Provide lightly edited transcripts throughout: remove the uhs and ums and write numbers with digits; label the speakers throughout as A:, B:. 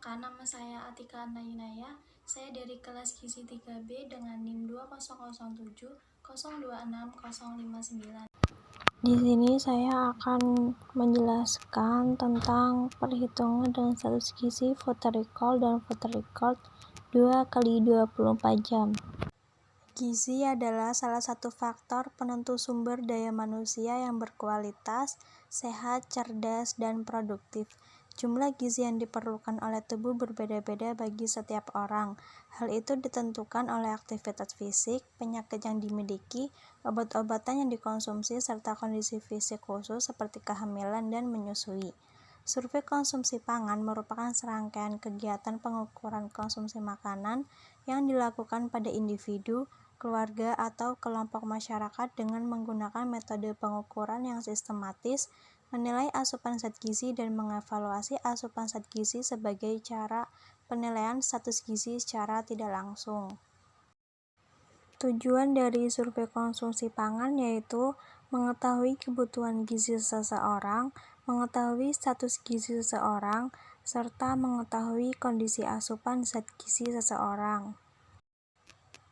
A: Perkenalkan, nama saya Atika Anayinaya. Saya dari kelas Gizi 3B dengan NIM 2007026059. Di sini saya akan menjelaskan tentang perhitungan dengan status gizi, food recall, dan food record 2x24 jam. Gizi adalah salah satu faktor penentu sumber daya manusia yang berkualitas, sehat, cerdas, dan produktif. Jumlah gizi yang diperlukan oleh tubuh berbeda-beda bagi setiap orang. Hal itu ditentukan oleh aktivitas fisik, penyakit yang dimiliki, obat-obatan yang dikonsumsi, serta kondisi fisik khusus seperti kehamilan dan menyusui. Survei konsumsi pangan merupakan serangkaian kegiatan pengukuran konsumsi makanan yang dilakukan pada individu, keluarga, atau kelompok masyarakat dengan menggunakan metode pengukuran yang sistematis, menilai asupan zat gizi, dan mengevaluasi asupan zat gizi sebagai cara penilaian status gizi secara tidak langsung. Tujuan dari survei konsumsi pangan yaitu mengetahui kebutuhan gizi seseorang, mengetahui status gizi seseorang, serta mengetahui kondisi asupan zat gizi seseorang.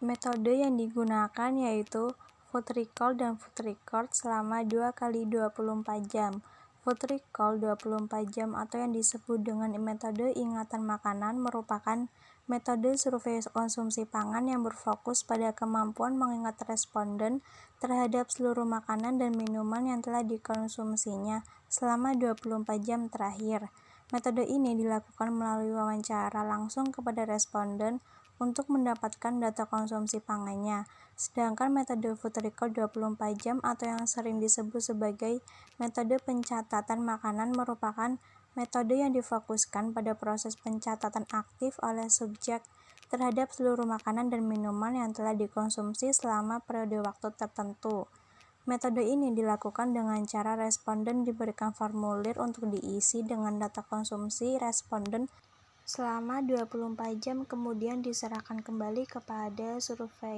A: Metode yang digunakan yaitu food recall dan food record selama 2x24 jam. Food recall 24 jam atau yang disebut dengan metode ingatan makanan merupakan metode survei konsumsi pangan yang berfokus pada kemampuan mengingat responden terhadap seluruh makanan dan minuman yang telah dikonsumsinya selama 24 jam terakhir. Metode ini dilakukan melalui wawancara langsung kepada responden untuk mendapatkan data konsumsi pangannya. Sedangkan metode food record 24 jam atau yang sering disebut sebagai metode pencatatan makanan merupakan metode yang difokuskan pada proses pencatatan aktif oleh subjek terhadap seluruh makanan dan minuman yang telah dikonsumsi selama periode waktu tertentu. Metode ini dilakukan dengan cara responden diberikan formulir untuk diisi dengan data konsumsi responden selama 24 jam kemudian diserahkan kembali kepada survei.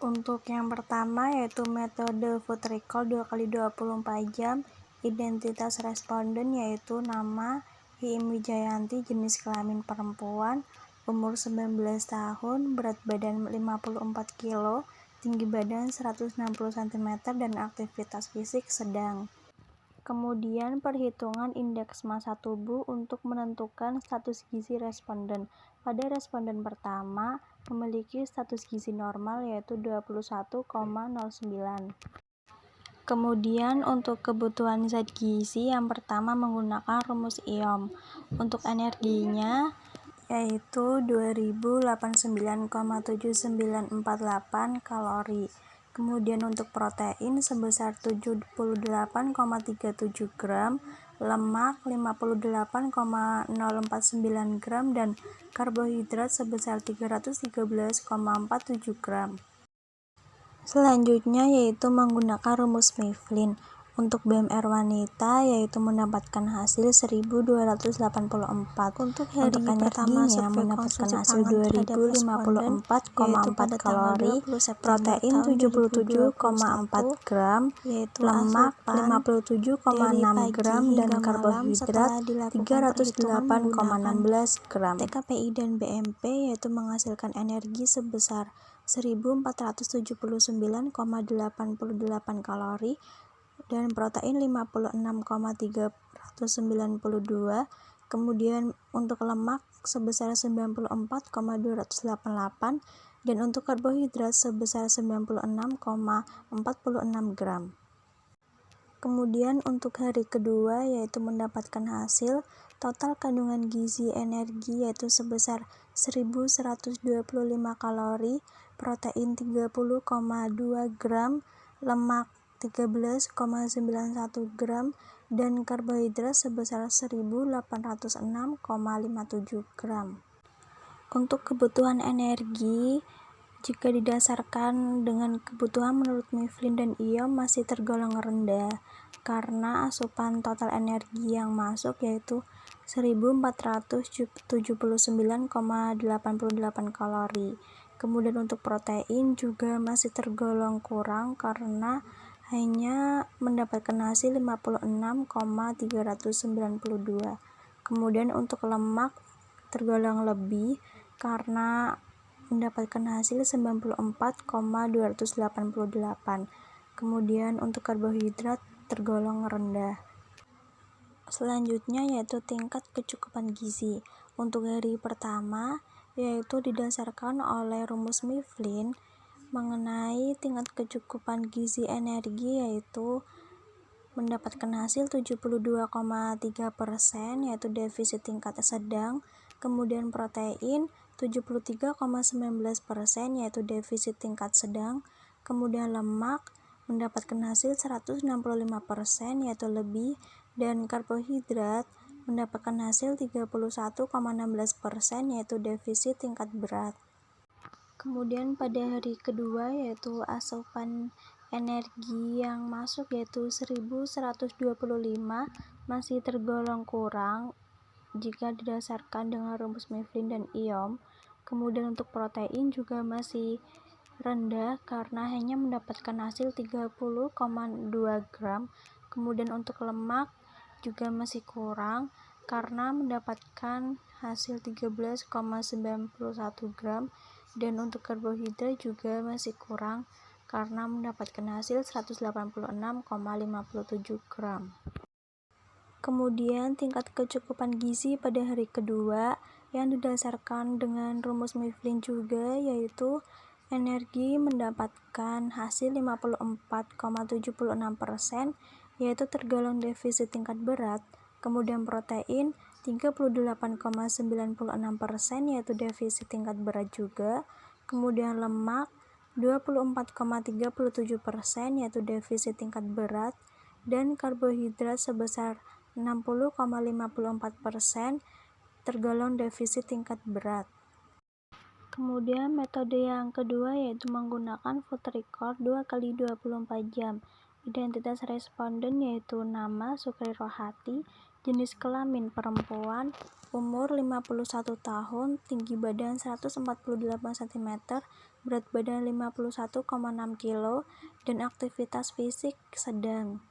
A: Untuk yang pertama yaitu metode food recall 2x24 jam, identitas responden yaitu nama Iim Wijayanti, jenis kelamin perempuan, umur 19 tahun, berat badan 54 kg, tinggi badan 160 cm, dan aktivitas fisik sedang. Kemudian perhitungan indeks massa tubuh untuk menentukan status gizi responden. Pada responden pertama memiliki status gizi normal yaitu 21,09. Kemudian untuk kebutuhan zat gizi yang pertama menggunakan rumus IOM. Untuk energinya yaitu 2089,7948 kalori. Kemudian untuk protein sebesar 78,37 gram, lemak 58,049 gram, dan karbohidrat sebesar 313,47 gram. Selanjutnya yaitu menggunakan rumus Mifflin. Untuk BMR wanita yaitu mendapatkan hasil 1284. Untuk hari pertama mendapatkan hasil 2054,4 kalori, protein 77,4 gram, lemak 57,6 gram, dan karbohidrat 308,16 gram. TKPI dan BMP yaitu menghasilkan energi sebesar 1479,88 kalori dan protein 56,392. Kemudian untuk lemak sebesar 94,288 dan untuk karbohidrat sebesar 96,46 gram. Kemudian untuk hari kedua yaitu mendapatkan hasil total kandungan gizi energi yaitu sebesar 1125 kalori, protein 30,2 gram, lemak 13,91 gram, dan karbohidrat sebesar 1806,57 gram. Untuk kebutuhan energi, jika didasarkan dengan kebutuhan menurut Mifflin dan IOM masih tergolong rendah karena asupan total energi yang masuk yaitu 1479,88 kalori. Kemudian untuk protein juga masih tergolong kurang karena hanya mendapatkan hasil 56,392. Kemudian untuk lemak tergolong lebih karena mendapatkan hasil 94,288. Kemudian untuk karbohidrat tergolong rendah. Selanjutnya yaitu tingkat kecukupan gizi. Untuk hari pertama yaitu didasarkan oleh rumus Mifflin mengenai tingkat kecukupan gizi energi, yaitu mendapatkan hasil 72,3% yaitu defisit tingkat sedang, kemudian protein 73,19% yaitu defisit tingkat sedang, kemudian lemak mendapatkan hasil 165% yaitu lebih, dan karbohidrat mendapatkan hasil 31,16% yaitu defisit tingkat berat. Kemudian pada hari kedua yaitu asupan energi yang masuk yaitu 1125 masih tergolong kurang jika didasarkan dengan rumus Mifflin dan Iom. Kemudian untuk protein juga masih rendah karena hanya mendapatkan hasil 30,2 gram. Kemudian untuk lemak juga masih kurang karena mendapatkan hasil 13,91 gram, dan untuk karbohidrat juga masih kurang karena mendapatkan hasil 186,57 gram. Kemudian tingkat kecukupan gizi pada hari kedua yang didasarkan dengan rumus Mifflin juga, yaitu energi mendapatkan hasil 54,76% yaitu tergolong defisit tingkat berat, kemudian protein 38,96% yaitu defisit tingkat berat juga, kemudian lemak 24,37% yaitu defisit tingkat berat, dan karbohidrat sebesar 60,54% tergolong defisit tingkat berat. Kemudian metode yang kedua yaitu menggunakan food record 2x24 jam. Identitas responden yaitu nama Sukri Rohati, jenis kelamin perempuan, umur 51 tahun, tinggi badan 148 cm, berat badan 51,6 kg, dan aktivitas fisik sedang.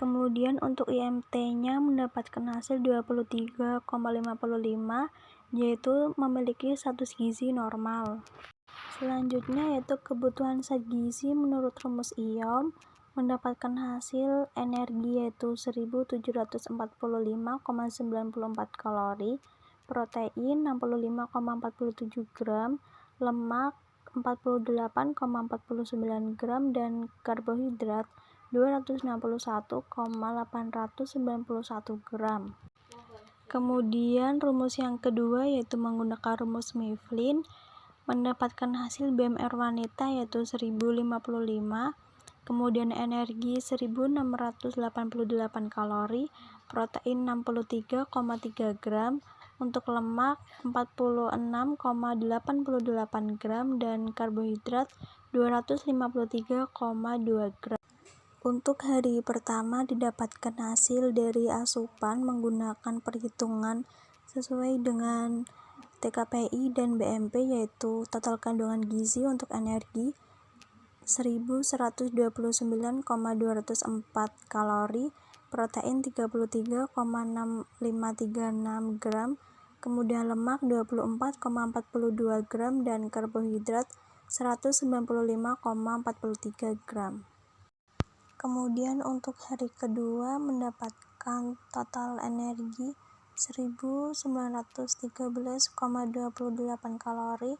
A: Kemudian untuk IMT-nya mendapatkan hasil 23,55 yaitu memiliki status gizi normal. Selanjutnya yaitu kebutuhan zat gizi menurut rumus Iom mendapatkan hasil energi yaitu 1745,94 kalori, protein 65,47 gram, lemak 48,49 gram, dan karbohidrat 261,891 gram. Kemudian rumus yang kedua yaitu menggunakan rumus Mifflin mendapatkan hasil BMR wanita yaitu 1055, kemudian energi 1688 kalori, protein 63,3 gram, untuk lemak 46,88 gram, dan karbohidrat 253,2 gram. Untuk hari pertama didapatkan hasil dari asupan menggunakan perhitungan sesuai dengan TKPI dan BMP, yaitu total kandungan gizi untuk energi 1129,204 kalori, protein 33,6536 gram, kemudian lemak 24,42 gram, dan karbohidrat 195,43 gram. Kemudian untuk hari kedua mendapatkan total energi 1913,28 kalori,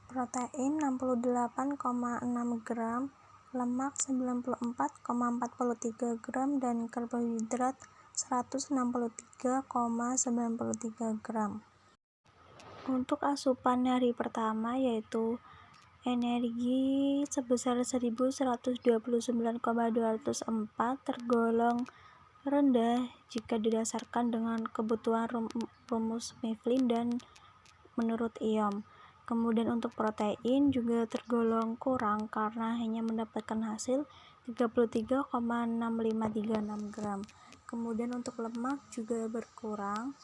A: protein 68,6 gram, lemak 94,43 gram, dan karbohidrat 163,93 gram. Untuk asupan hari pertama yaitu energi sebesar 1129,204 tergolong rendah jika didasarkan dengan kebutuhan rumus Mifflin dan menurut Iom. Kemudian untuk protein juga tergolong kurang karena hanya mendapatkan hasil 33,6536 gram. Kemudian untuk lemak juga berkurang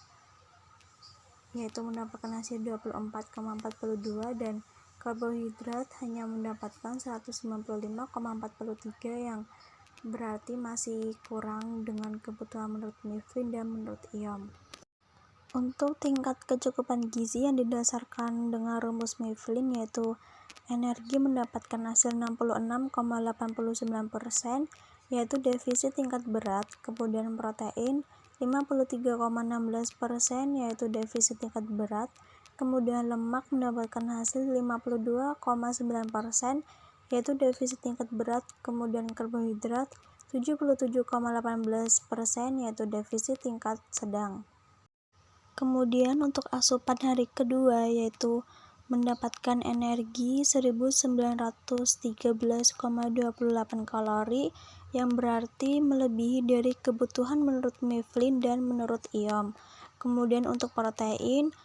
A: yaitu mendapatkan hasil 24,42, dan karbohidrat hanya mendapatkan 195,43 yang berarti masih kurang dengan kebutuhan menurut Mifflin dan menurut Iom. Untuk tingkat kecukupan gizi yang didasarkan dengan rumus Mifflin, yaitu energi mendapatkan hasil 66,89%, yaitu defisit tingkat berat, kemudian protein 53,16%, yaitu defisit tingkat berat, kemudian lemak mendapatkan hasil 52,9%, yaitu defisit tingkat berat, kemudian karbohidrat 77,18%, yaitu defisit tingkat sedang. Kemudian untuk asupan hari kedua, yaitu mendapatkan energi 1913,28 kalori, yang berarti melebihi dari kebutuhan menurut Mifflin dan menurut IOM. Kemudian untuk protein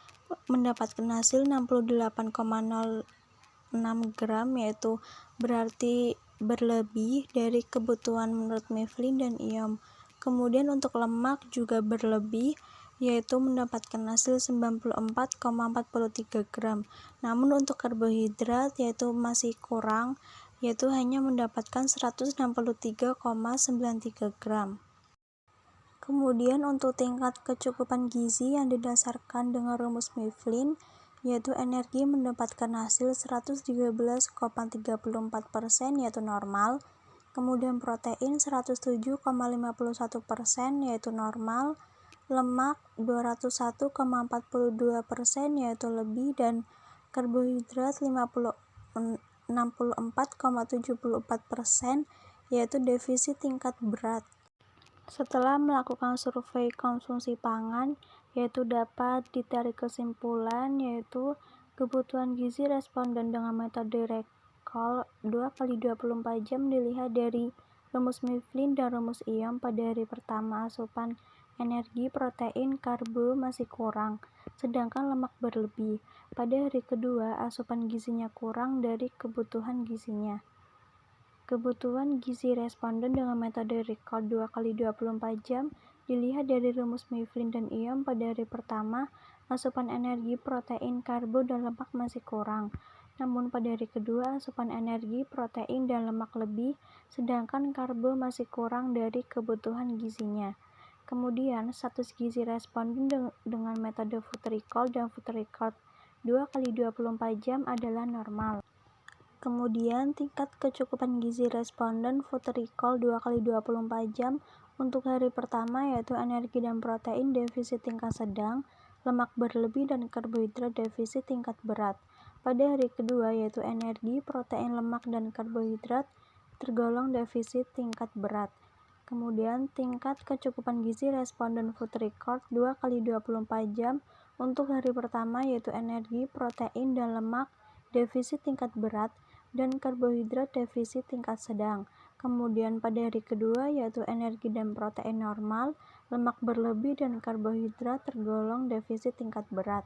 A: mendapatkan hasil 68,06 gram, yaitu berarti berlebih dari kebutuhan menurut Mifflin dan IOM. Kemudian untuk lemak juga berlebih, yaitu mendapatkan hasil 94,43 gram. Namun untuk karbohidrat yaitu masih kurang, yaitu hanya mendapatkan 163,93 gram. Kemudian untuk tingkat kecukupan gizi yang didasarkan dengan rumus Mifflin, yaitu energi mendapatkan hasil 113,34%, yaitu normal. Kemudian protein 107,51%, yaitu normal. Lemak 201,42%, yaitu lebih, dan karbohidrat 64,74%, yaitu defisit tingkat berat. Setelah melakukan survei konsumsi pangan, yaitu dapat ditarik kesimpulan, yaitu kebutuhan gizi responden dengan metode recall 2x24 jam dilihat dari rumus Mifflin dan rumus IOM. Pada hari pertama asupan energi, protein, karbo masih kurang, sedangkan lemak berlebih. Pada hari kedua, asupan gizinya kurang dari kebutuhan gizinya. Kebutuhan gizi responden dengan metode recall 2x24 jam dilihat dari rumus Mifflin dan IOM. Pada hari pertama, asupan energi, protein, karbo, dan lemak masih kurang. Namun pada hari kedua, asupan energi, protein, dan lemak lebih, sedangkan karbo masih kurang dari kebutuhan gizinya. Kemudian, status gizi responden dengan metode food recall dan food recall 2x24 jam adalah normal. Kemudian, tingkat kecukupan gizi responden food recall 2x24 jam untuk hari pertama, yaitu energi dan protein defisit tingkat sedang, lemak berlebih, dan karbohidrat defisit tingkat berat. Pada hari kedua, yaitu energi, protein, lemak, dan karbohidrat tergolong defisit tingkat berat. Kemudian, tingkat kecukupan gizi responden food recall 2x24 jam untuk hari pertama, yaitu energi, protein, dan lemak defisit tingkat berat, dan karbohidrat defisit tingkat sedang. Kemudian pada hari kedua, yaitu energi dan protein normal, lemak berlebih, dan karbohidrat tergolong defisit tingkat berat.